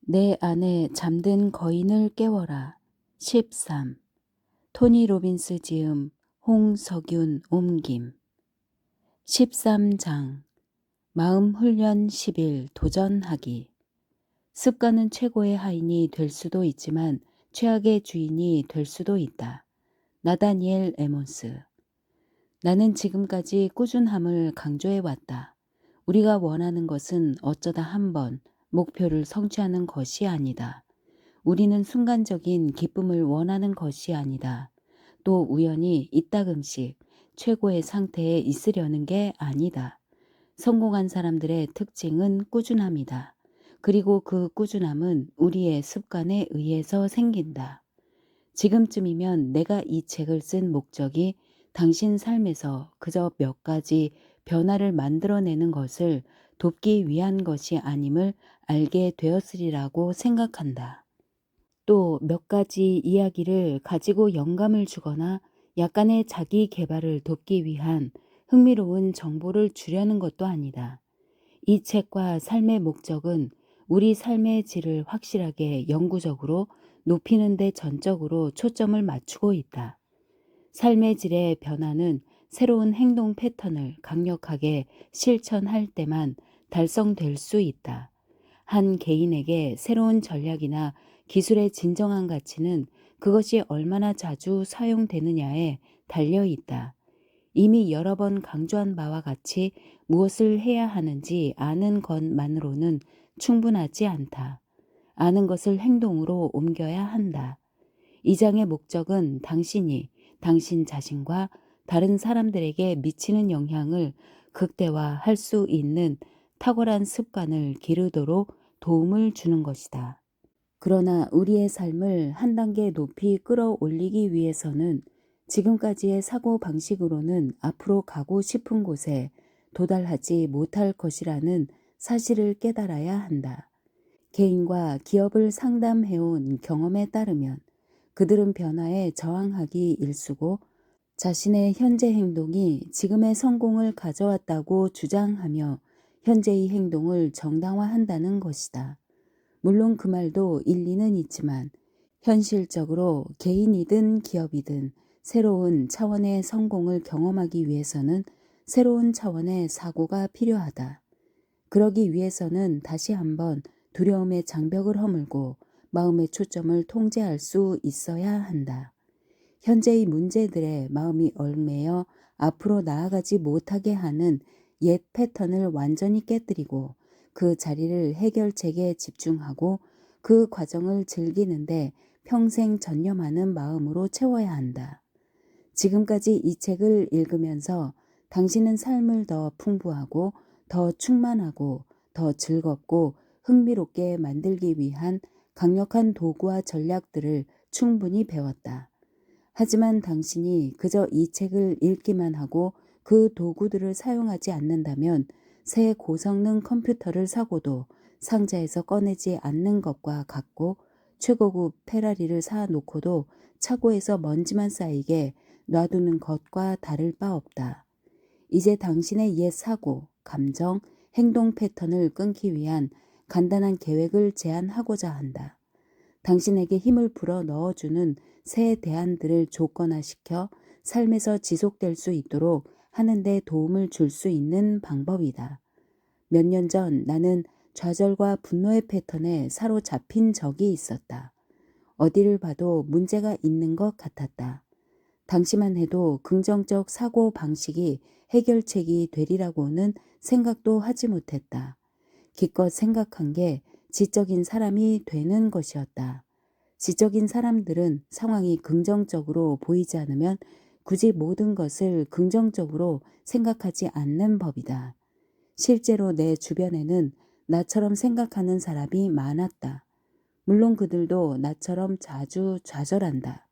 내 안에 잠든 거인을 깨워라. 13. 토니 로빈스 지음, 홍석윤 옮김. 13장. 마음 훈련 10일 도전하기. 습관은 최고의 하인이 될 수도 있지만 최악의 주인이 될 수도 있다. 나다니엘 에몬스. 나는 지금까지 꾸준함을 강조해왔다. 우리가 원하는 것은 어쩌다 한번 목표를 성취하는 것이 아니다. 우리는 순간적인 기쁨을 원하는 것이 아니다. 또 우연히 이따금씩 최고의 상태에 있으려는 게 아니다. 성공한 사람들의 특징은 꾸준함이다. 그리고 그 꾸준함은 우리의 습관에 의해서 생긴다. 지금쯤이면 내가 이 책을 쓴 목적이 당신 삶에서 그저 몇 가지 변화를 만들어내는 것을 돕기 위한 것이 아님을 알게 되었으리라고 생각한다. 또 몇 가지 이야기를 가지고 영감을 주거나 약간의 자기 개발을 돕기 위한 흥미로운 정보를 주려는 것도 아니다. 이 책과 삶의 목적은 우리 삶의 질을 확실하게 영구적으로 높이는 데 전적으로 초점을 맞추고 있다. 삶의 질의 변화는 새로운 행동 패턴을 강력하게 실천할 때만 달성될 수 있다. 한 개인에게 새로운 전략이나 기술의 진정한 가치는 그것이 얼마나 자주 사용되느냐에 달려 있다. 이미 여러 번 강조한 바와 같이 무엇을 해야 하는지 아는 것만으로는 충분하지 않다. 아는 것을 행동으로 옮겨야 한다. 이 장의 목적은 당신이 당신 자신과 다른 사람들에게 미치는 영향을 극대화할 수 있는 탁월한 습관을 기르도록 도움을 주는 것이다. 그러나 우리의 삶을 한 단계 높이 끌어올리기 위해서는 지금까지의 사고 방식으로는 앞으로 가고 싶은 곳에 도달하지 못할 것이라는 사실을 깨달아야 한다. 개인과 기업을 상담해온 경험에 따르면 그들은 변화에 저항하기 일쑤고 자신의 현재 행동이 지금의 성공을 가져왔다고 주장하며 현재의 행동을 정당화한다는 것이다. 물론 그 말도 일리는 있지만 현실적으로 개인이든 기업이든 새로운 차원의 성공을 경험하기 위해서는 새로운 차원의 사고가 필요하다. 그러기 위해서는 다시 한번 두려움의 장벽을 허물고 마음의 초점을 통제할 수 있어야 한다. 현재의 문제들에 마음이 얽매여 앞으로 나아가지 못하게 하는 옛 패턴을 완전히 깨뜨리고 그 자리를 해결책에 집중하고 그 과정을 즐기는데 평생 전념하는 마음으로 채워야 한다. 지금까지 이 책을 읽으면서 당신은 삶을 더 풍부하고 더 충만하고 더 즐겁고 흥미롭게 만들기 위한 강력한 도구와 전략들을 충분히 배웠다. 하지만 당신이 그저 이 책을 읽기만 하고 그 도구들을 사용하지 않는다면 새 고성능 컴퓨터를 사고도 상자에서 꺼내지 않는 것과 같고 최고급 페라리를 사놓고도 차고에서 먼지만 쌓이게 놔두는 것과 다를 바 없다. 이제 당신의 옛 사고, 감정, 행동 패턴을 끊기 위한 간단한 계획을 제안하고자 한다. 당신에게 힘을 불어 넣어주는 새 대안들을 조건화시켜 삶에서 지속될 수 있도록 하는 데 도움을 줄 수 있는 방법이다. 몇 년 전 나는 좌절과 분노의 패턴에 사로잡힌 적이 있었다. 어디를 봐도 문제가 있는 것 같았다. 당시만 해도 긍정적 사고 방식이 해결책이 되리라고는 생각도 하지 못했다. 기껏 생각한 게 지적인 사람이 되는 것이었다. 지적인 사람들은 상황이 긍정적으로 보이지 않으면 굳이 모든 것을 긍정적으로 생각하지 않는 법이다. 실제로 내 주변에는 나처럼 생각하는 사람이 많았다. 물론 그들도 나처럼 자주 좌절한다.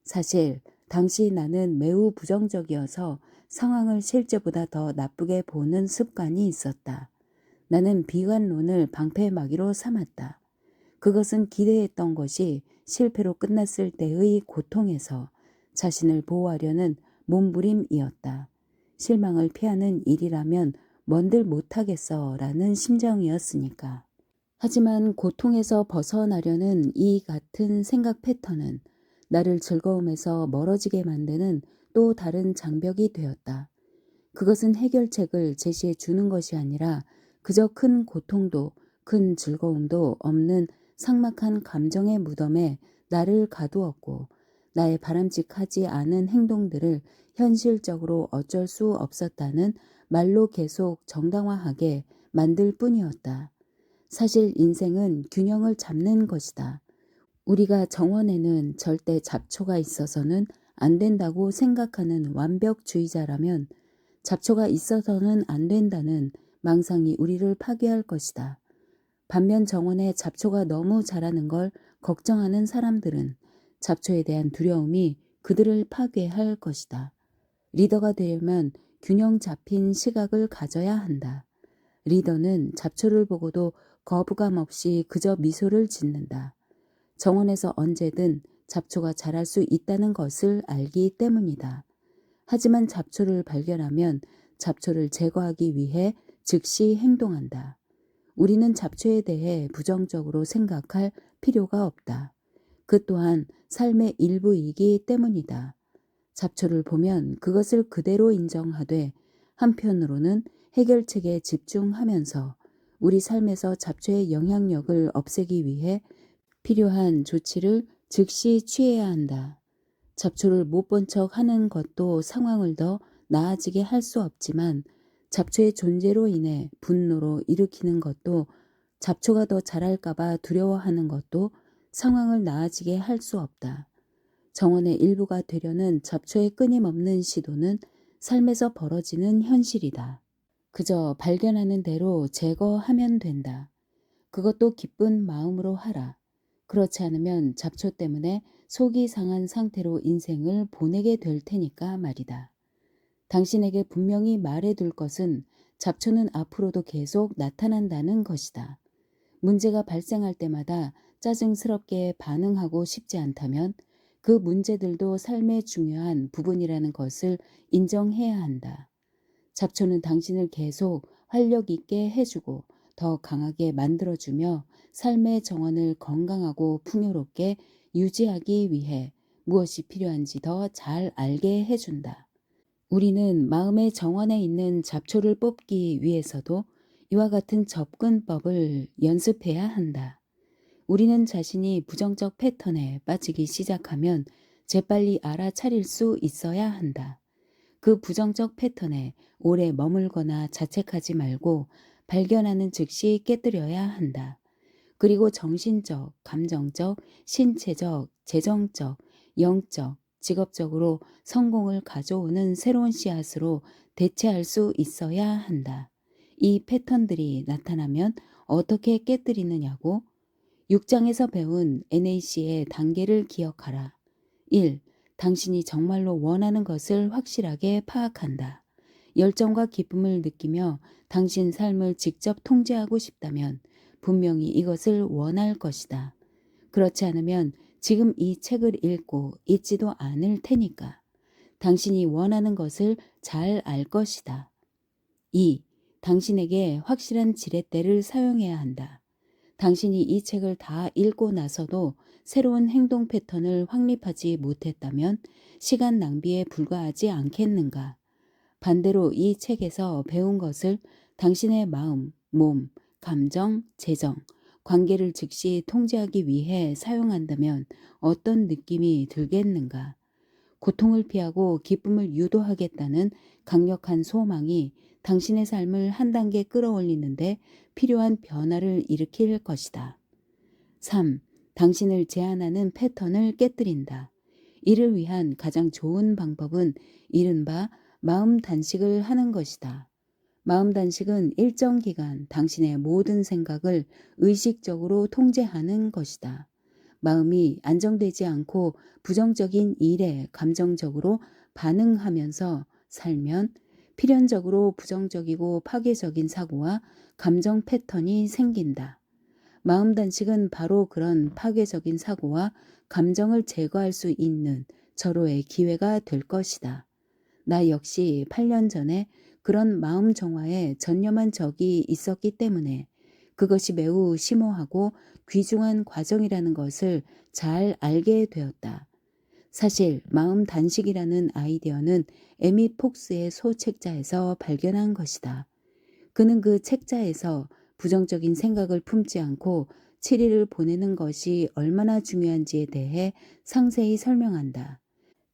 사실 당시 나는 매우 부정적이어서 상황을 실제보다 더 나쁘게 보는 습관이 있었다. 나는 비관론을 방패막이로 삼았다. 그것은 기대했던 것이 실패로 끝났을 때의 고통에서 자신을 보호하려는 몸부림이었다. 실망을 피하는 일이라면 뭔들 못하겠어라는 심정이었으니까. 하지만 고통에서 벗어나려는 이 같은 생각 패턴은 나를 즐거움에서 멀어지게 만드는 또 다른 장벽이 되었다. 그것은 해결책을 제시해 주는 것이 아니라 그저 큰 고통도 큰 즐거움도 없는 삭막한 감정의 무덤에 나를 가두었고, 나의 바람직하지 않은 행동들을 현실적으로 어쩔 수 없었다는 말로 계속 정당화하게 만들 뿐이었다. 사실 인생은 균형을 잡는 것이다. 우리가 정원에는 절대 잡초가 있어서는 안 된다고 생각하는 완벽주의자라면, 잡초가 있어서는 안 된다는 망상이 우리를 파괴할 것이다. 반면 정원에 잡초가 너무 자라는 걸 걱정하는 사람들은 잡초에 대한 두려움이 그들을 파괴할 것이다. 리더가 되려면 균형 잡힌 시각을 가져야 한다. 리더는 잡초를 보고도 거부감 없이 그저 미소를 짓는다. 정원에서 언제든 잡초가 자랄 수 있다는 것을 알기 때문이다. 하지만 잡초를 발견하면 잡초를 제거하기 위해 즉시 행동한다. 우리는 잡초에 대해 부정적으로 생각할 필요가 없다. 그 또한 삶의 일부이기 때문이다. 잡초를 보면 그것을 그대로 인정하되, 한편으로는 해결책에 집중하면서 우리 삶에서 잡초의 영향력을 없애기 위해 필요한 조치를 즉시 취해야 한다. 잡초를 못 본 척 하는 것도 상황을 더 나아지게 할 수 없지만, 잡초의 존재로 인해 분노로 일으키는 것도, 잡초가 더 자랄까봐 두려워하는 것도 상황을 나아지게 할 수 없다. 정원의 일부가 되려는 잡초의 끊임없는 시도는 삶에서 벌어지는 현실이다. 그저 발견하는 대로 제거하면 된다. 그것도 기쁜 마음으로 하라. 그렇지 않으면 잡초 때문에 속이 상한 상태로 인생을 보내게 될 테니까 말이다. 당신에게 분명히 말해둘 것은, 잡초는 앞으로도 계속 나타난다는 것이다. 문제가 발생할 때마다 짜증스럽게 반응하고 싶지 않다면 그 문제들도 삶의 중요한 부분이라는 것을 인정해야 한다. 잡초는 당신을 계속 활력 있게 해주고 더 강하게 만들어주며 삶의 정원을 건강하고 풍요롭게 유지하기 위해 무엇이 필요한지 더 잘 알게 해준다. 우리는 마음의 정원에 있는 잡초를 뽑기 위해서도 이와 같은 접근법을 연습해야 한다. 우리는 자신이 부정적 패턴에 빠지기 시작하면 재빨리 알아차릴 수 있어야 한다. 그 부정적 패턴에 오래 머물거나 자책하지 말고 발견하는 즉시 깨뜨려야 한다. 그리고 정신적, 감정적, 신체적, 재정적, 영적, 직업적으로 성공을 가져오는 새로운 씨앗으로 대체할 수 있어야 한다. 이 패턴들이 나타나면 어떻게 깨뜨리느냐고? 6장에서 배운 NAC의 단계를 기억하라. 1. 당신이 정말로 원하는 것을 확실하게 파악한다. 열정과 기쁨을 느끼며 당신 삶을 직접 통제하고 싶다면 분명히 이것을 원할 것이다. 그렇지 않으면 지금 이 책을 읽고 있지도 않을 테니까. 당신이 원하는 것을 잘 알 것이다. 2. 당신에게 확실한 지렛대를 사용해야 한다. 당신이 이 책을 다 읽고 나서도 새로운 행동 패턴을 확립하지 못했다면 시간 낭비에 불과하지 않겠는가? 반대로 이 책에서 배운 것을 당신의 마음, 몸, 감정, 재정, 관계를 즉시 통제하기 위해 사용한다면 어떤 느낌이 들겠는가? 고통을 피하고 기쁨을 유도하겠다는 강력한 소망이 당신의 삶을 한 단계 끌어올리는데 필요한 변화를 일으킬 것이다. 3. 당신을 제한하는 패턴을 깨뜨린다. 이를 위한 가장 좋은 방법은 이른바 마음 단식을 하는 것이다. 마음 단식은 일정 기간 당신의 모든 생각을 의식적으로 통제하는 것이다. 마음이 안정되지 않고 부정적인 일에 감정적으로 반응하면서 살면 필연적으로 부정적이고 파괴적인 사고와 감정 패턴이 생긴다. 마음 단식은 바로 그런 파괴적인 사고와 감정을 제거할 수 있는 절호의 기회가 될 것이다. 나 역시 8년 전에 그런 마음 정화에 전념한 적이 있었기 때문에 그것이 매우 심오하고 귀중한 과정이라는 것을 잘 알게 되었다. 사실 마음 단식이라는 아이디어는 에미 폭스의 소책자에서 발견한 것이다. 그는 그 책자에서 부정적인 생각을 품지 않고 7일을 보내는 것이 얼마나 중요한지에 대해 상세히 설명한다.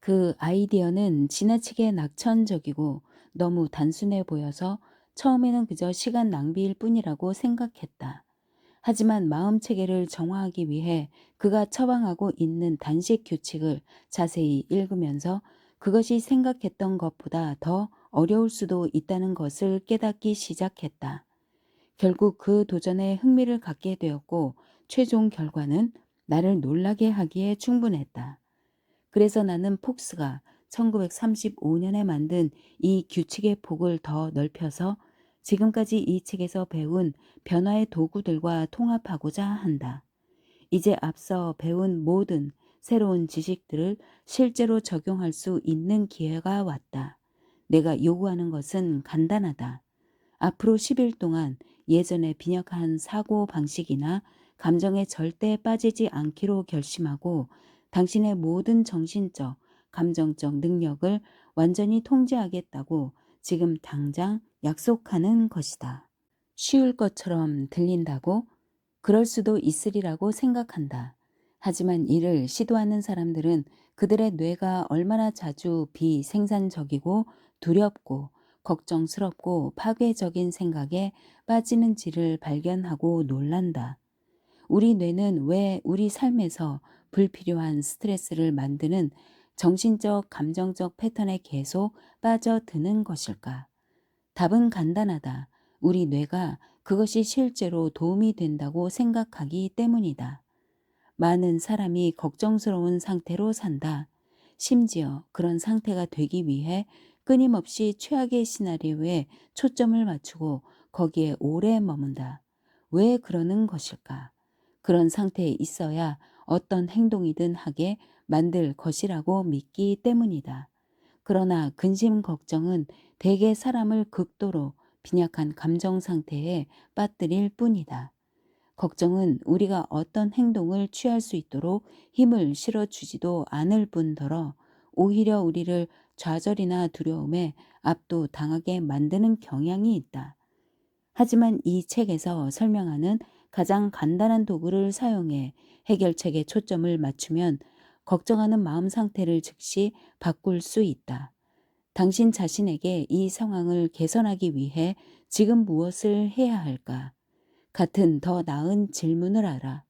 그 아이디어는 지나치게 낙천적이고 너무 단순해 보여서 처음에는 그저 시간 낭비일 뿐이라고 생각했다. 하지만 마음 체계를 정화하기 위해 그가 처방하고 있는 단식 규칙을 자세히 읽으면서 그것이 생각했던 것보다 더 어려울 수도 있다는 것을 깨닫기 시작했다. 결국 그 도전에 흥미를 갖게 되었고 최종 결과는 나를 놀라게 하기에 충분했다. 그래서 나는 폭스가 1935년에 만든 이 규칙의 폭을 더 넓혀서 지금까지 이 책에서 배운 변화의 도구들과 통합하고자 한다. 이제 앞서 배운 모든 새로운 지식들을 실제로 적용할 수 있는 기회가 왔다. 내가 요구하는 것은 간단하다. 앞으로 10일 동안 예전의 빈약한 사고 방식이나 감정에 절대 빠지지 않기로 결심하고 당신의 모든 정신적, 감정적 능력을 완전히 통제하겠다고 지금 당장 약속하는 것이다. 쉬울 것처럼 들린다고? 그럴 수도 있으리라고 생각한다. 하지만 이를 시도하는 사람들은 그들의 뇌가 얼마나 자주 비생산적이고 두렵고 걱정스럽고 파괴적인 생각에 빠지는지를 발견하고 놀란다. 우리 뇌는 왜 우리 삶에서 불필요한 스트레스를 만드는 정신적, 감정적 패턴에 계속 빠져드는 것일까? 답은 간단하다. 우리 뇌가 그것이 실제로 도움이 된다고 생각하기 때문이다. 많은 사람이 걱정스러운 상태로 산다. 심지어 그런 상태가 되기 위해 끊임없이 최악의 시나리오에 초점을 맞추고 거기에 오래 머문다. 왜 그러는 것일까? 그런 상태에 있어야 어떤 행동이든 하게 만들 것이라고 믿기 때문이다. 그러나 근심 걱정은 대개 사람을 극도로 빈약한 감정 상태에 빠뜨릴 뿐이다. 걱정은 우리가 어떤 행동을 취할 수 있도록 힘을 실어주지도 않을 뿐더러 오히려 우리를 좌절이나 두려움에 압도당하게 만드는 경향이 있다. 하지만 이 책에서 설명하는 가장 간단한 도구를 사용해 해결책에 초점을 맞추면 걱정하는 마음 상태를 즉시 바꿀 수 있다. 당신 자신에게 이 상황을 개선하기 위해 지금 무엇을 해야 할까? 같은 더 나은 질문을 하라.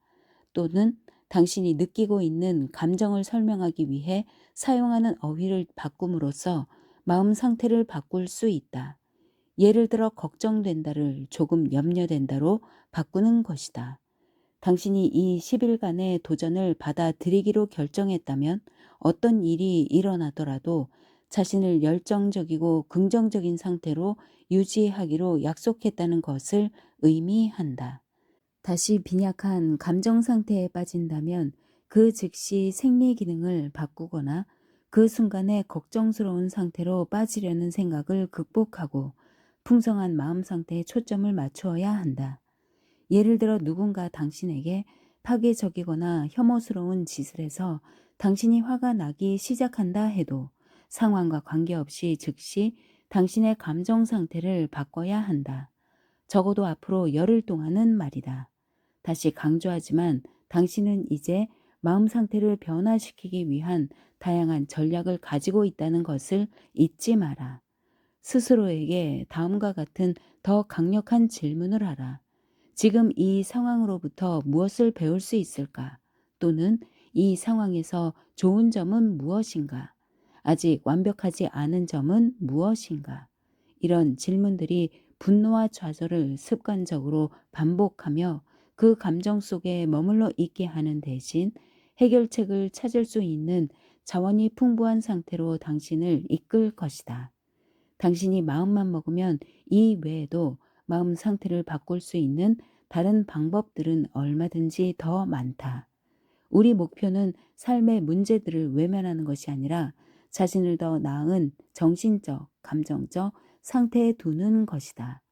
또는 당신이 느끼고 있는 감정을 설명하기 위해 사용하는 어휘를 바꿈으로써 마음 상태를 바꿀 수 있다. 예를 들어 걱정된다를 조금 염려된다로 바꾸는 것이다. 당신이 이 10일간의 도전을 받아들이기로 결정했다면 어떤 일이 일어나더라도 자신을 열정적이고 긍정적인 상태로 유지하기로 약속했다는 것을 의미한다. 다시 빈약한 감정 상태에 빠진다면 그 즉시 생리 기능을 바꾸거나 그 순간에 걱정스러운 상태로 빠지려는 생각을 극복하고 풍성한 마음 상태에 초점을 맞추어야 한다. 예를 들어 누군가 당신에게 파괴적이거나 혐오스러운 짓을 해서 당신이 화가 나기 시작한다 해도 상황과 관계없이 즉시 당신의 감정 상태를 바꿔야 한다. 적어도 앞으로 열흘 동안은 말이다. 다시 강조하지만 당신은 이제 마음 상태를 변화시키기 위한 다양한 전략을 가지고 있다는 것을 잊지 마라. 스스로에게 다음과 같은 더 강력한 질문을 하라. 지금 이 상황으로부터 무엇을 배울 수 있을까? 또는 이 상황에서 좋은 점은 무엇인가? 아직 완벽하지 않은 점은 무엇인가? 이런 질문들이 분노와 좌절을 습관적으로 반복하며 그 감정 속에 머물러 있게 하는 대신 해결책을 찾을 수 있는 자원이 풍부한 상태로 당신을 이끌 것이다. 당신이 마음만 먹으면 이 외에도 마음 상태를 바꿀 수 있는 다른 방법들은 얼마든지 더 많다. 우리 목표는 삶의 문제들을 외면하는 것이 아니라 자신을 더 나은 정신적, 감정적 상태에 두는 것이다.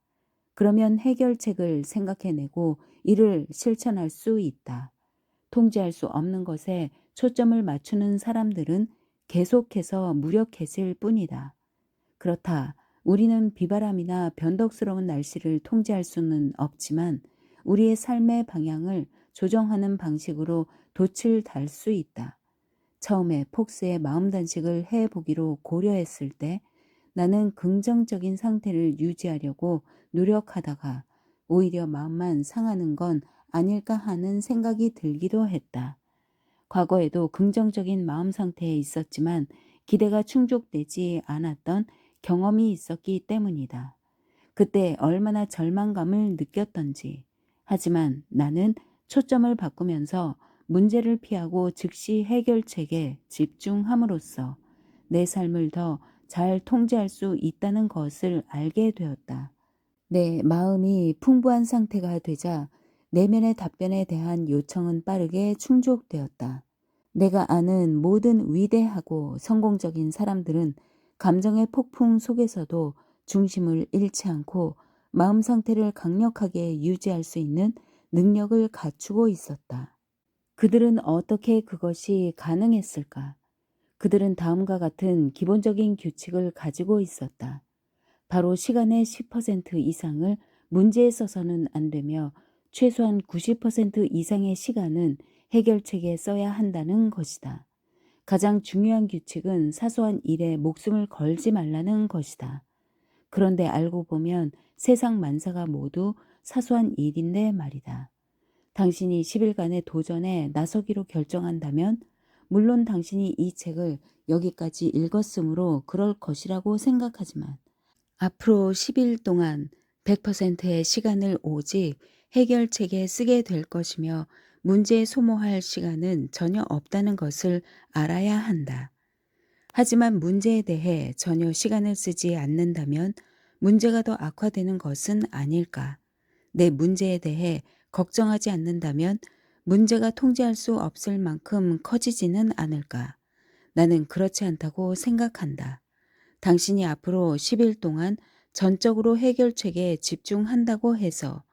그러면 해결책을 생각해내고 이를 실천할 수 있다. 통제할 수 없는 것에 초점을 맞추는 사람들은 계속해서 무력해질 뿐이다. 그렇다. 우리는 비바람이나 변덕스러운 날씨를 통제할 수는 없지만 우리의 삶의 방향을 조정하는 방식으로 돛을 달 수 있다. 처음에 폭스의 마음 단식을 해보기로 고려했을 때 나는 긍정적인 상태를 유지하려고 노력하다가 오히려 마음만 상하는 건 아닐까 하는 생각이 들기도 했다. 과거에도 긍정적인 마음 상태에 있었지만 기대가 충족되지 않았던 경험이 있었기 때문이다. 그때 얼마나 절망감을 느꼈던지. 하지만 나는 초점을 바꾸면서 문제를 피하고 즉시 해결책에 집중함으로써 내 삶을 더 잘 통제할 수 있다는 것을 알게 되었다. 내 마음이 풍부한 상태가 되자 내면의 답변에 대한 요청은 빠르게 충족되었다. 내가 아는 모든 위대하고 성공적인 사람들은 감정의 폭풍 속에서도 중심을 잃지 않고 마음 상태를 강력하게 유지할 수 있는 능력을 갖추고 있었다. 그들은 어떻게 그것이 가능했을까? 그들은 다음과 같은 기본적인 규칙을 가지고 있었다. 바로 시간의 10% 이상을 문제에 써서는 안 되며 최소한 90% 이상의 시간은 해결책에 써야 한다는 것이다. 가장 중요한 규칙은 사소한 일에 목숨을 걸지 말라는 것이다. 그런데 알고 보면 세상 만사가 모두 사소한 일인데 말이다. 당신이 10일간의 도전에 나서기로 결정한다면 물론 당신이 이 책을 여기까지 읽었으므로 그럴 것이라고 생각하지만 앞으로 10일 동안 100%의 시간을 오직 해결책에 쓰게 될 것이며 문제에 소모할 시간은 전혀 없다는 것을 알아야 한다. 하지만 문제에 대해 전혀 시간을 쓰지 않는다면 문제가 더 악화되는 것은 아닐까? 내 문제에 대해 걱정하지 않는다면 문제가 통제할 수 없을 만큼 커지지는 않을까? 나는 그렇지 않다고 생각한다. 당신이 앞으로 10일 동안 전적으로 해결책에 집중한다고 해서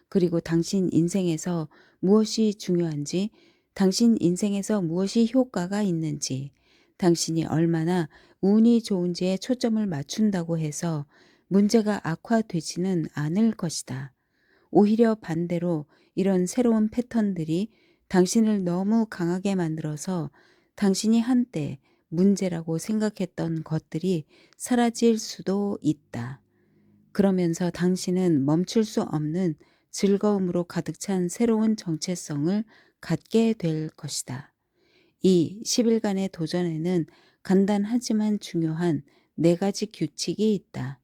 그리고 당신 인생에서 무엇이 중요한지, 당신 인생에서 무엇이 효과가 있는지, 당신이 얼마나 운이 좋은지에 초점을 맞춘다고 해서 문제가 악화되지는 않을 것이다. 오히려 반대로 이런 새로운 패턴들이 당신을 너무 강하게 만들어서 당신이 한때 문제라고 생각했던 것들이 사라질 수도 있다. 그러면서 당신은 멈출 수 없는 즐거움으로 가득 찬 새로운 정체성을 갖게 될 것이다. 이 10일간의 도전에는 간단하지만 중요한 4가지 규칙이 있다.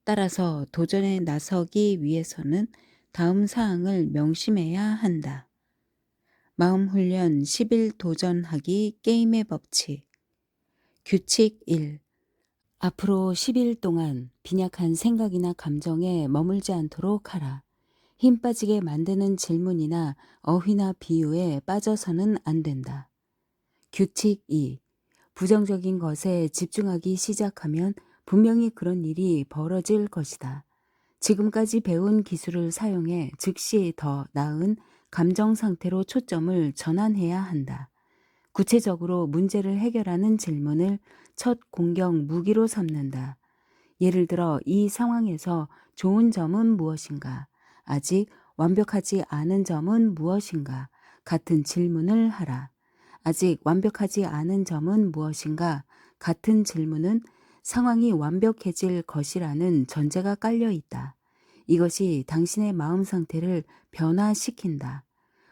따라서 도전에 나서기 위해서는 다음 사항을 명심해야 한다. 마음훈련 10일 도전하기 게임의 법칙. 규칙 1. 앞으로 10일 동안 빈약한 생각이나 감정에 머물지 않도록 하라. 힘 빠지게 만드는 질문이나 어휘나 비유에 빠져서는 안 된다. 규칙 2. 부정적인 것에 집중하기 시작하면 분명히 그런 일이 벌어질 것이다. 지금까지 배운 기술을 사용해 즉시 더 나은 감정 상태로 초점을 전환해야 한다. 구체적으로 문제를 해결하는 질문을 첫 공격 무기로 삼는다. 예를 들어 이 상황에서 좋은 점은 무엇인가? 아직 완벽하지 않은 점은 무엇인가? 같은 질문을 하라. 아직 완벽하지 않은 점은 무엇인가? 같은 질문은 상황이 완벽해질 것이라는 전제가 깔려 있다. 이것이 당신의 마음 상태를 변화시킨다.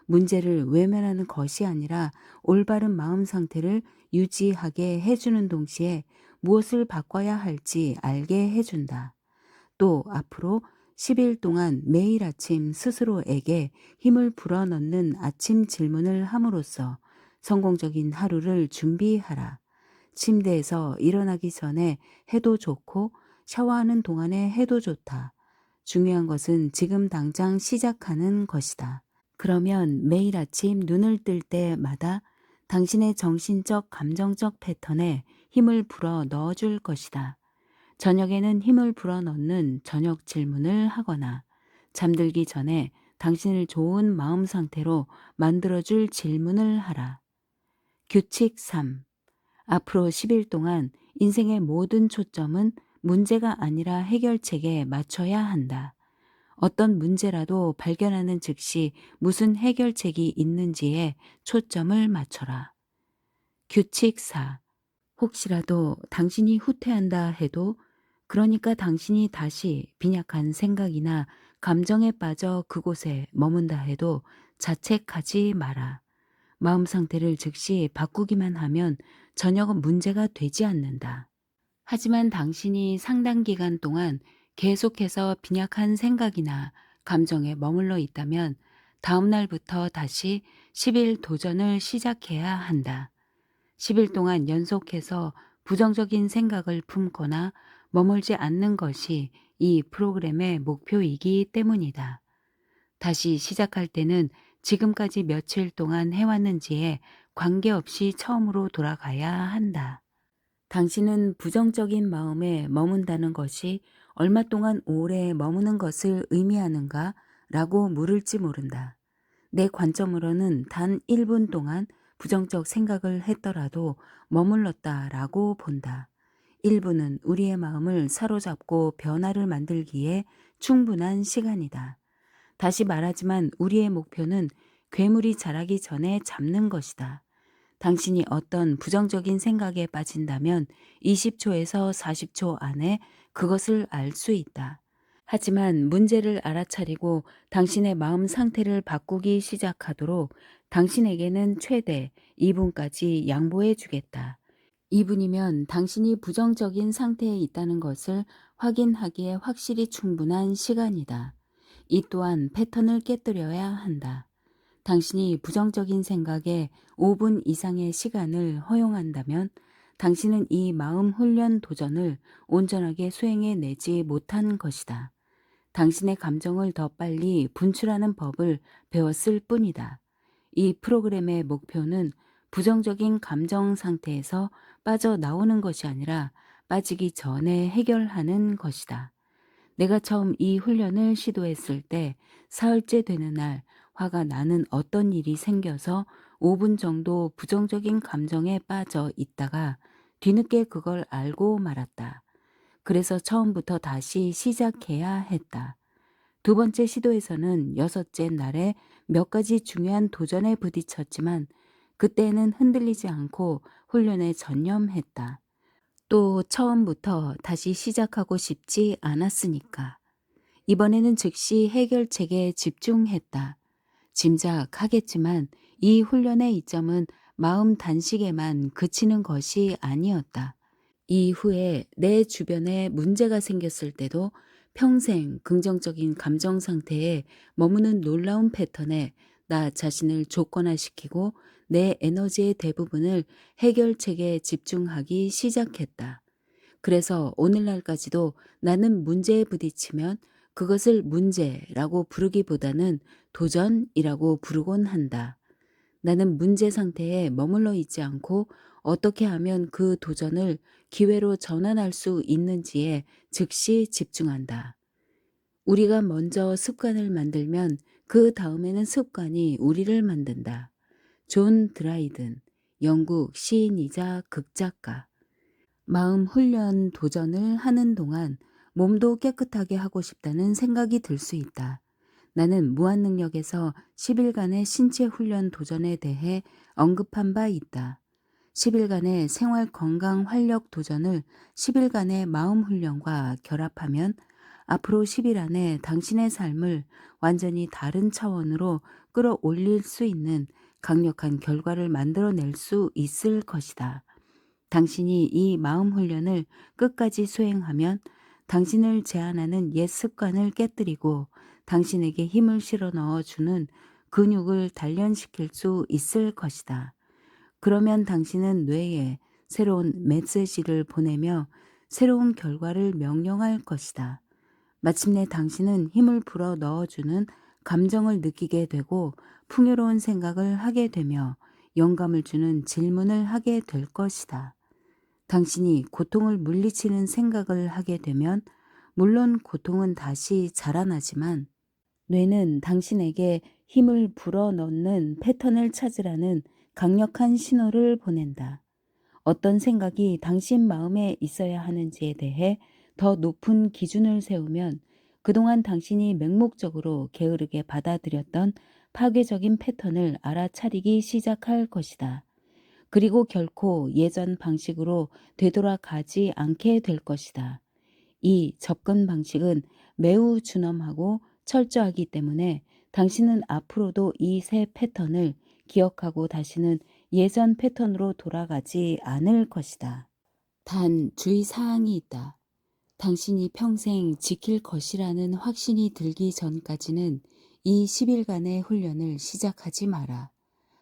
문제를 외면하는 것이 아니라 올바른 마음 상태를 유지하게 해주는 동시에 무엇을 바꿔야 할지 알게 해준다. 또 앞으로 10일 동안 매일 아침 스스로에게 힘을 불어넣는 아침 질문을 함으로써 성공적인 하루를 준비하라. 침대에서 일어나기 전에 해도 좋고 샤워하는 동안에 해도 좋다. 중요한 것은 지금 당장 시작하는 것이다. 그러면 매일 아침 눈을 뜰 때마다 당신의 정신적, 감정적 패턴에 힘을 불어 넣어줄 것이다. 저녁에는 힘을 불어 넣는 저녁 질문을 하거나 잠들기 전에 당신을 좋은 마음 상태로 만들어줄 질문을 하라. 규칙 3. 앞으로 10일 동안 인생의 모든 초점은 문제가 아니라 해결책에 맞춰야 한다. 어떤 문제라도 발견하는 즉시 무슨 해결책이 있는지에 초점을 맞춰라. 규칙 4. 혹시라도 당신이 후퇴한다 해도, 그러니까 당신이 다시 빈약한 생각이나 감정에 빠져 그곳에 머문다 해도 자책하지 마라. 마음 상태를 즉시 바꾸기만 하면 전혀 문제가 되지 않는다. 하지만 당신이 상당 기간 동안 계속해서 빈약한 생각이나 감정에 머물러 있다면 다음 날부터 다시 10일 도전을 시작해야 한다. 10일 동안 연속해서 부정적인 생각을 품거나 머물지 않는 것이 이 프로그램의 목표이기 때문이다. 다시 시작할 때는 지금까지 며칠 동안 해왔는지에 관계없이 처음으로 돌아가야 한다. 당신은 부정적인 마음에 머문다는 것이 얼마 동안 오래 머무는 것을 의미하는가? 라고 물을지 모른다. 내 관점으로는 단 1분 동안 부정적 생각을 했더라도 머물렀다라고 본다. 1분은 우리의 마음을 사로잡고 변화를 만들기에 충분한 시간이다. 다시 말하지만 우리의 목표는 괴물이 자라기 전에 잡는 것이다. 당신이 어떤 부정적인 생각에 빠진다면 20초에서 40초 안에 그것을 알 수 있다. 하지만 문제를 알아차리고 당신의 마음 상태를 바꾸기 시작하도록 당신에게는 최대 2분까지 양보해 주겠다. 2분이면 당신이 부정적인 상태에 있다는 것을 확인하기에 확실히 충분한 시간이다. 이 또한 패턴을 깨뜨려야 한다. 당신이 부정적인 생각에 5분 이상의 시간을 허용한다면 당신은 이 마음 훈련 도전을 온전하게 수행해 내지 못한 것이다. 당신의 감정을 더 빨리 분출하는 법을 배웠을 뿐이다. 이 프로그램의 목표는 부정적인 감정 상태에서 빠져나오는 것이 아니라 빠지기 전에 해결하는 것이다. 내가 처음 이 훈련을 시도했을 때 사흘째 되는 날 화가 나는 어떤 일이 생겨서 5분 정도 부정적인 감정에 빠져 있다가 뒤늦게 그걸 알고 말았다. 그래서 처음부터 다시 시작해야 했다. 두 번째 시도에서는 여섯째 날에 몇 가지 중요한 도전에 부딪혔지만 그때는 흔들리지 않고 훈련에 전념했다. 또 처음부터 다시 시작하고 싶지 않았으니까. 이번에는 즉시 해결책에 집중했다. 짐작하겠지만 이 훈련의 이점은 마음 단식에만 그치는 것이 아니었다. 이후에 내 주변에 문제가 생겼을 때도 평생 긍정적인 감정 상태에 머무는 놀라운 패턴에 나 자신을 조건화시키고 내 에너지의 대부분을 해결책에 집중하기 시작했다. 그래서 오늘날까지도 나는 문제에 부딪히면 그것을 문제라고 부르기보다는 도전이라고 부르곤 한다. 나는 문제 상태에 머물러 있지 않고 어떻게 하면 그 도전을 기회로 전환할 수 있는지에 즉시 집중한다. 우리가 먼저 습관을 만들면 그 다음에는 습관이 우리를 만든다. 존 드라이든, 영국 시인이자 극작가. 마음 훈련 도전을 하는 동안 몸도 깨끗하게 하고 싶다는 생각이 들 수 있다. 나는 무한능력에서 10일간의 신체 훈련 도전에 대해 언급한 바 있다. 10일간의 생활 건강 활력 도전을 10일간의 마음 훈련과 결합하면 앞으로 10일 안에 당신의 삶을 완전히 다른 차원으로 끌어올릴 수 있는 강력한 결과를 만들어낼 수 있을 것이다. 당신이 이 마음 훈련을 끝까지 수행하면 당신을 제한하는 옛 습관을 깨뜨리고 당신에게 힘을 실어 넣어주는 근육을 단련시킬 수 있을 것이다. 그러면 당신은 뇌에 새로운 메시지를 보내며 새로운 결과를 명령할 것이다. 마침내 당신은 힘을 불어 넣어주는 감정을 느끼게 되고 풍요로운 생각을 하게 되며 영감을 주는 질문을 하게 될 것이다. 당신이 고통을 물리치는 생각을 하게 되면 물론 고통은 다시 자라나지만 뇌는 당신에게 힘을 불어넣는 패턴을 찾으라는 강력한 신호를 보낸다. 어떤 생각이 당신 마음에 있어야 하는지에 대해 더 높은 기준을 세우면 그동안 당신이 맹목적으로 게으르게 받아들였던 파괴적인 패턴을 알아차리기 시작할 것이다. 그리고 결코 예전 방식으로 되돌아가지 않게 될 것이다. 이 접근 방식은 매우 준엄하고 철저하기 때문에 당신은 앞으로도 이 새 패턴을 기억하고 다시는 예전 패턴으로 돌아가지 않을 것이다. 단 주의사항이 있다. 당신이 평생 지킬 것이라는 확신이 들기 전까지는 이 10일간의 훈련을 시작하지 마라.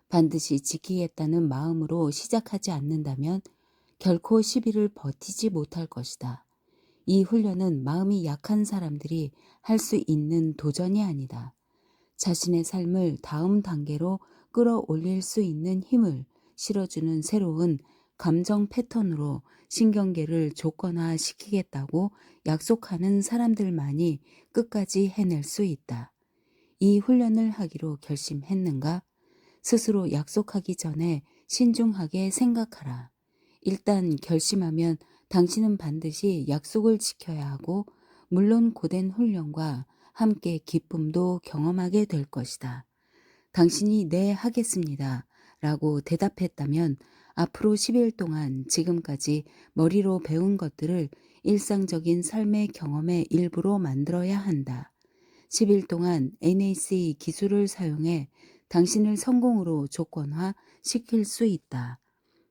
반드시 지키겠다는 마음으로 시작하지 않는다면 결코 10일을 버티지 못할 것이다. 이 훈련은 마음이 약한 사람들이 할 수 있는 도전이 아니다. 자신의 삶을 다음 단계로 끌어올릴 수 있는 힘을 실어주는 새로운 감정 패턴으로 신경계를 조건화시키겠다고 약속하는 사람들만이 끝까지 해낼 수 있다. 이 훈련을 하기로 결심했는가? 스스로 약속하기 전에 신중하게 생각하라. 일단 결심하면 당신은 반드시 약속을 지켜야 하고 물론 고된 훈련과 함께 기쁨도 경험하게 될 것이다. 당신이 네 하겠습니다 라고 대답했다면 앞으로 10일 동안 지금까지 머리로 배운 것들을 일상적인 삶의 경험의 일부로 만들어야 한다. 10일 동안 NAC 기술을 사용해 당신을 성공으로 조건화 시킬 수 있다.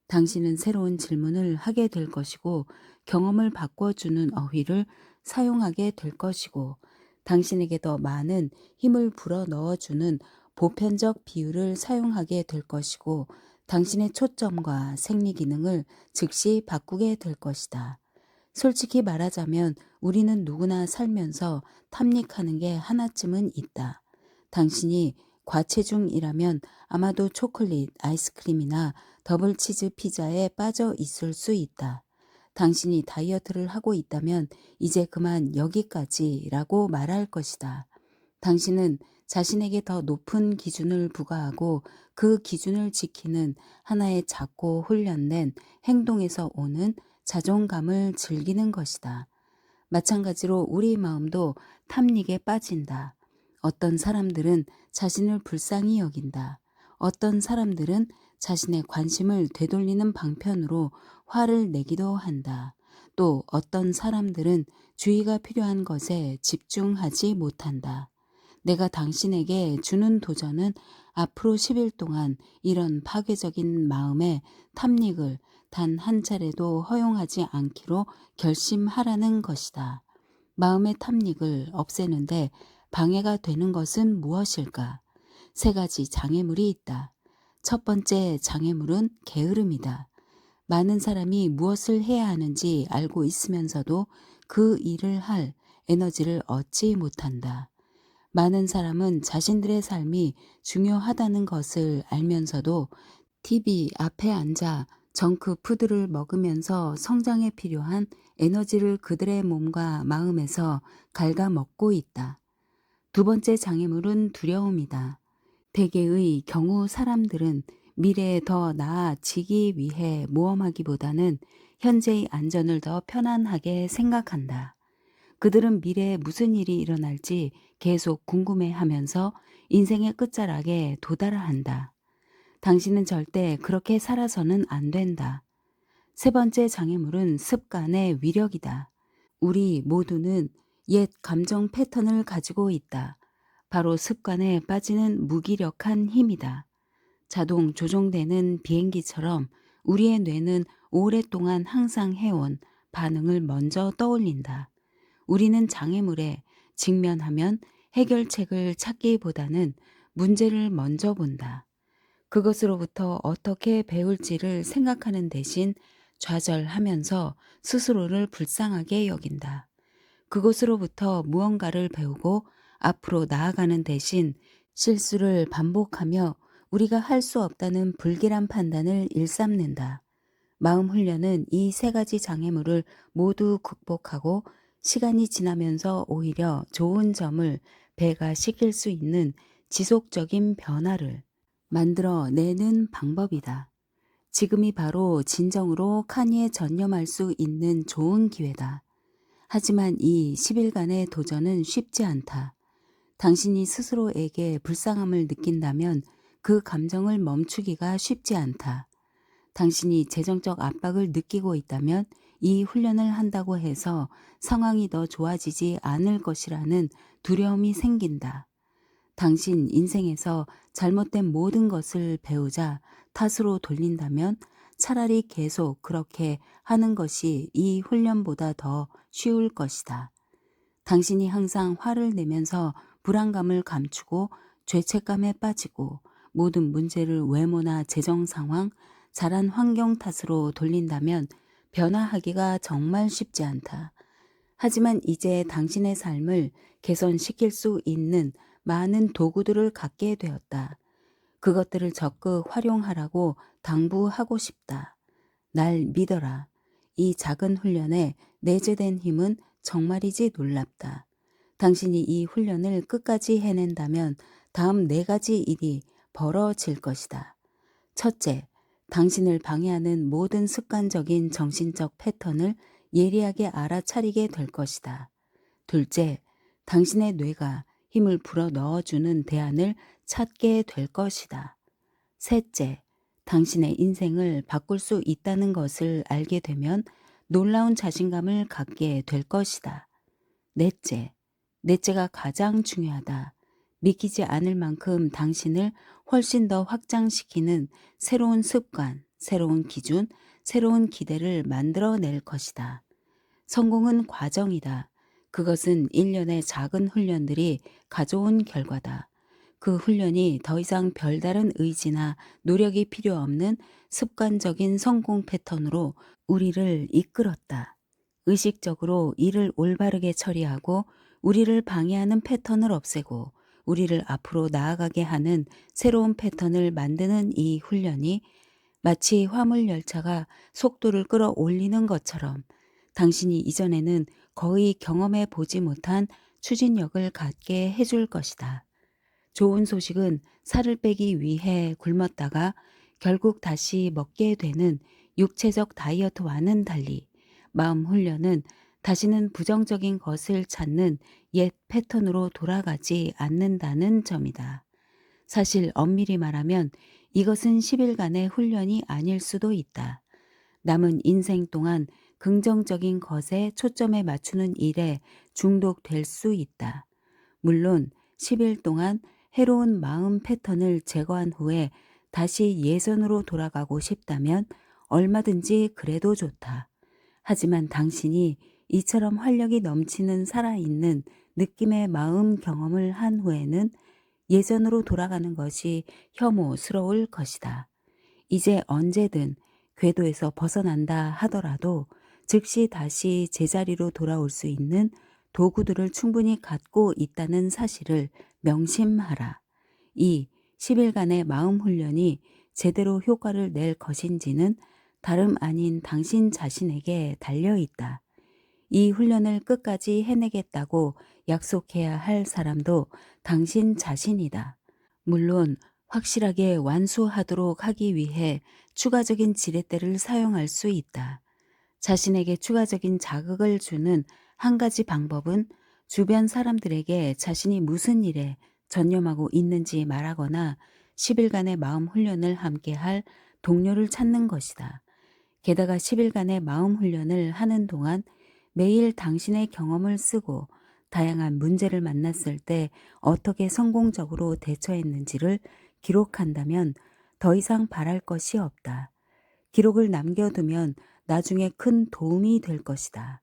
당신은 새로운 질문을 하게 될 것이고 경험을 바꿔주는 어휘를 사용하게 될 것이고 당신에게 더 많은 힘을 불어넣어주는 보편적 비유를 사용하게 될 것이고 당신의 초점과 생리 기능을 즉시 바꾸게 될 것이다. 솔직히 말하자면 우리는 누구나 살면서 탐닉하는 게 하나쯤은 있다. 당신이 과체중이라면 아마도 초콜릿, 아이스크림이나 더블치즈 피자에 빠져 있을 수 있다. 당신이 다이어트를 하고 있다면 이제 그만 여기까지라고 말할 것이다. 당신은 자신에게 더 높은 기준을 부과하고 그 기준을 지키는 하나의 작고 훈련된 행동에서 오는 자존감을 즐기는 것이다. 마찬가지로 우리 마음도 탐닉에 빠진다. 어떤 사람들은 자신을 불쌍히 여긴다. 어떤 사람들은 자신의 관심을 되돌리는 방편으로 화를 내기도 한다. 또 어떤 사람들은 주의가 필요한 것에 집중하지 못한다. 내가 당신에게 주는 도전은 앞으로 10일 동안 이런 파괴적인 마음의 탐닉을 단 한 차례도 허용하지 않기로 결심하라는 것이다. 마음의 탐닉을 없애는데 방해가 되는 것은 무엇일까? 세 가지 장애물이 있다. 첫 번째 장애물은 게으름이다. 많은 사람이 무엇을 해야 하는지 알고 있으면서도 그 일을 할 에너지를 얻지 못한다. 많은 사람은 자신들의 삶이 중요하다는 것을 알면서도 TV 앞에 앉아 정크푸드를 먹으면서 성장에 필요한 에너지를 그들의 몸과 마음에서 갉아먹고 있다. 두 번째 장애물은 두려움이다. 대개의 경우 사람들은 미래에 더 나아지기 위해 모험하기보다는 현재의 안전을 더 편안하게 생각한다. 그들은 미래에 무슨 일이 일어날지 계속 궁금해하면서 인생의 끝자락에 도달을 한다. 당신은 절대 그렇게 살아서는 안 된다. 세 번째 장애물은 습관의 위력이다. 우리 모두는 옛 감정 패턴을 가지고 있다. 바로 습관에 빠지는 무기력한 힘이다. 자동 조종되는 비행기처럼 우리의 뇌는 오랫동안 항상 해온 반응을 먼저 떠올린다. 우리는 장애물에 직면하면 해결책을 찾기보다는 문제를 먼저 본다. 그것으로부터 어떻게 배울지를 생각하는 대신 좌절하면서 스스로를 불쌍하게 여긴다. 그것으로부터 무언가를 배우고 앞으로 나아가는 대신 실수를 반복하며 우리가 할 수 없다는 불길한 판단을 일삼는다. 마음 훈련은 이 세 가지 장애물을 모두 극복하고 시간이 지나면서 오히려 좋은 점을 배가 시킬 수 있는 지속적인 변화를 만들어내는 방법이다. 지금이 바로 진정으로 칸이에 전념할 수 있는 좋은 기회다. 하지만 이 10일간의 도전은 쉽지 않다. 당신이 스스로에게 불쌍함을 느낀다면 그 감정을 멈추기가 쉽지 않다. 당신이 재정적 압박을 느끼고 있다면 이 훈련을 한다고 해서 상황이 더 좋아지지 않을 것이라는 두려움이 생긴다. 당신 인생에서 잘못된 모든 것을 배우자 탓으로 돌린다면 차라리 계속 그렇게 하는 것이 이 훈련보다 더 쉬울 것이다. 당신이 항상 화를 내면서 불안감을 감추고 죄책감에 빠지고 모든 문제를 외모나 재정 상황, 자란 환경 탓으로 돌린다면 변화하기가 정말 쉽지 않다. 하지만 이제 당신의 삶을 개선시킬 수 있는 많은 도구들을 갖게 되었다. 그것들을 적극 활용하라고 당부하고 싶다. 날 믿어라. 이 작은 훈련에 내재된 힘은 정말이지 놀랍다. 당신이 이 훈련을 끝까지 해낸다면 다음 4가지 일이 벌어질 것이다. 첫째, 당신을 방해하는 모든 습관적인 정신적 패턴을 예리하게 알아차리게 될 것이다. 둘째, 당신의 뇌가 힘을 불어 넣어주는 대안을 찾게 될 것이다. 셋째, 당신의 인생을 바꿀 수 있다는 것을 알게 되면 놀라운 자신감을 갖게 될 것이다. 넷째, 넷째가 가장 중요하다. 믿기지 않을 만큼 당신을 훨씬 더 확장시키는 새로운 습관, 새로운 기준, 새로운 기대를 만들어낼 것이다. 성공은 과정이다. 그것은 일련의 작은 훈련들이 가져온 결과다. 그 훈련이 더 이상 별다른 의지나 노력이 필요 없는 습관적인 성공 패턴으로 우리를 이끌었다. 의식적으로 일을 올바르게 처리하고 우리를 방해하는 패턴을 없애고 우리를 앞으로 나아가게 하는 새로운 패턴을 만드는 이 훈련이 마치 화물 열차가 속도를 끌어올리는 것처럼 당신이 이전에는 거의 경험해 보지 못한 추진력을 갖게 해줄 것이다. 좋은 소식은 살을 빼기 위해 굶었다가 결국 다시 먹게 되는 육체적 다이어트와는 달리 마음 훈련은 다시는 부정적인 것을 찾는 옛 패턴으로 돌아가지 않는다는 점이다. 사실 엄밀히 말하면 이것은 10일간의 훈련이 아닐 수도 있다. 남은 인생 동안 긍정적인 것에 초점에 맞추는 일에 중독될 수 있다. 물론 10일 동안 해로운 마음 패턴을 제거한 후에 다시 예전으로 돌아가고 싶다면 얼마든지 그래도 좋다. 하지만 당신이 이처럼 활력이 넘치는 살아있는 느낌의 마음 경험을 한 후에는 예전으로 돌아가는 것이 혐오스러울 것이다. 이제 언제든 궤도에서 벗어난다 하더라도 즉시 다시 제자리로 돌아올 수 있는 도구들을 충분히 갖고 있다는 사실을 명심하라. 이 10일간의 마음 훈련이 제대로 효과를 낼 것인지는 다름 아닌 당신 자신에게 달려 있다. 이 훈련을 끝까지 해내겠다고 약속해야 할 사람도 당신 자신이다. 물론 확실하게 완수하도록 하기 위해 추가적인 지렛대를 사용할 수 있다. 자신에게 추가적인 자극을 주는 한 가지 방법은 주변 사람들에게 자신이 무슨 일에 전념하고 있는지 말하거나 10일간의 마음 훈련을 함께 할 동료를 찾는 것이다. 게다가 10일간의 마음 훈련을 하는 동안 매일 당신의 경험을 쓰고 다양한 문제를 만났을 때 어떻게 성공적으로 대처했는지를 기록한다면 더 이상 바랄 것이 없다. 기록을 남겨두면 나중에 큰 도움이 될 것이다.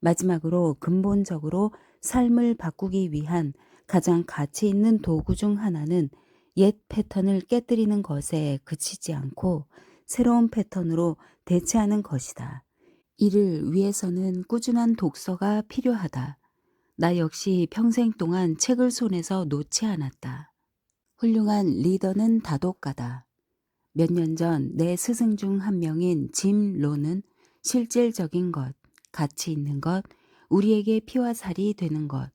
마지막으로 근본적으로 삶을 바꾸기 위한 가장 가치 있는 도구 중 하나는 옛 패턴을 깨뜨리는 것에 그치지 않고 새로운 패턴으로 대체하는 것이다. 이를 위해서는 꾸준한 독서가 필요하다. 나 역시 평생 동안 책을 손에서 놓지 않았다. 훌륭한 리더는 다독가다. 몇 년 전 내 스승 중 한 명인 짐 로는 실질적인 것, 가치 있는 것, 우리에게 피와 살이 되는 것,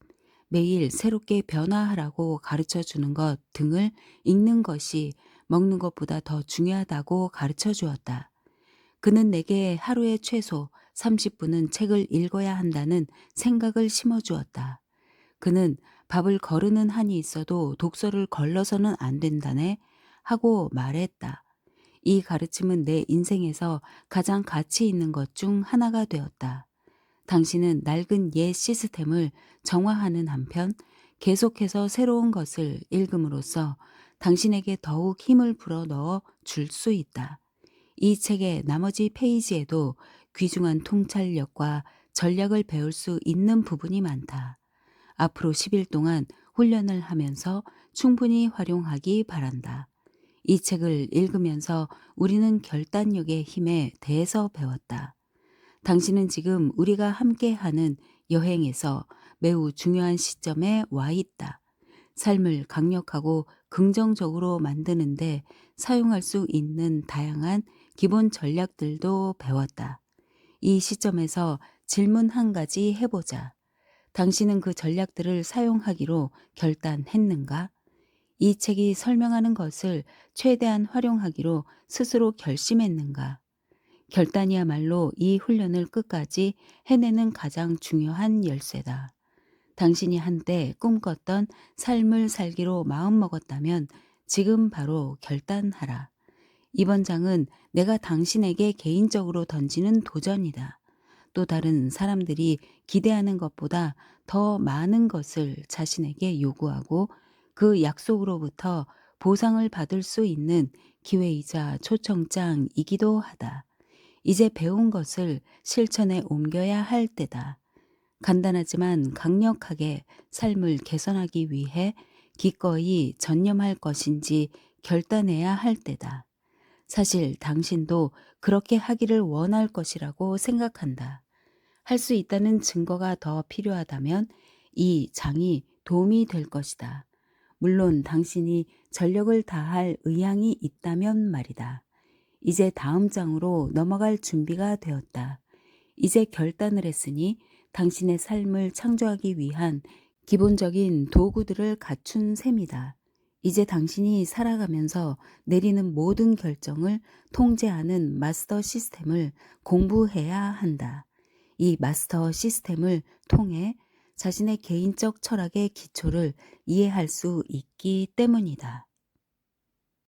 매일 새롭게 변화하라고 가르쳐 주는 것 등을 읽는 것이 먹는 것보다 더 중요하다고 가르쳐 주었다. 그는 내게 하루에 최소 30분은 책을 읽어야 한다는 생각을 심어 주었다. 그는 밥을 거르는 한이 있어도 독서를 걸러서는 안 된다네 하고 말했다. 이 가르침은 내 인생에서 가장 가치 있는 것 중 하나가 되었다. 당신은 낡은 옛 시스템을 정화하는 한편 계속해서 새로운 것을 읽음으로써 당신에게 더욱 힘을 불어넣어 줄 수 있다. 이 책의 나머지 페이지에도 귀중한 통찰력과 전략을 배울 수 있는 부분이 많다. 앞으로 10일 동안 훈련을 하면서 충분히 활용하기 바란다. 이 책을 읽으면서 우리는 결단력의 힘에 대해서 배웠다. 당신은 지금 우리가 함께하는 여행에서 매우 중요한 시점에 와 있다. 삶을 강력하고 긍정적으로 만드는데 사용할 수 있는 다양한 기본 전략들도 배웠다. 이 시점에서 질문 한 가지 해보자. 당신은 그 전략들을 사용하기로 결단했는가? 이 책이 설명하는 것을 최대한 활용하기로 스스로 결심했는가? 결단이야말로 이 훈련을 끝까지 해내는 가장 중요한 열쇠다. 당신이 한때 꿈꿨던 삶을 살기로 마음먹었다면 지금 바로 결단하라. 이번 장은 내가 당신에게 개인적으로 던지는 도전이다. 또 다른 사람들이 기대하는 것보다 더 많은 것을 자신에게 요구하고 그 약속으로부터 보상을 받을 수 있는 기회이자 초청장이기도 하다. 이제 배운 것을 실천에 옮겨야 할 때다. 간단하지만 강력하게 삶을 개선하기 위해 기꺼이 전념할 것인지 결단해야 할 때다. 사실 당신도 그렇게 하기를 원할 것이라고 생각한다. 할 수 있다는 증거가 더 필요하다면 이 장이 도움이 될 것이다. 물론 당신이 전력을 다할 의향이 있다면 말이다. 이제 다음 장으로 넘어갈 준비가 되었다. 이제 결단을 했으니 당신의 삶을 창조하기 위한 기본적인 도구들을 갖춘 셈이다. 이제 당신이 살아가면서 내리는 모든 결정을 통제하는 마스터 시스템을 공부해야 한다. 이 마스터 시스템을 통해 자신의 개인적 철학의 기초를 이해할 수 있기 때문이다.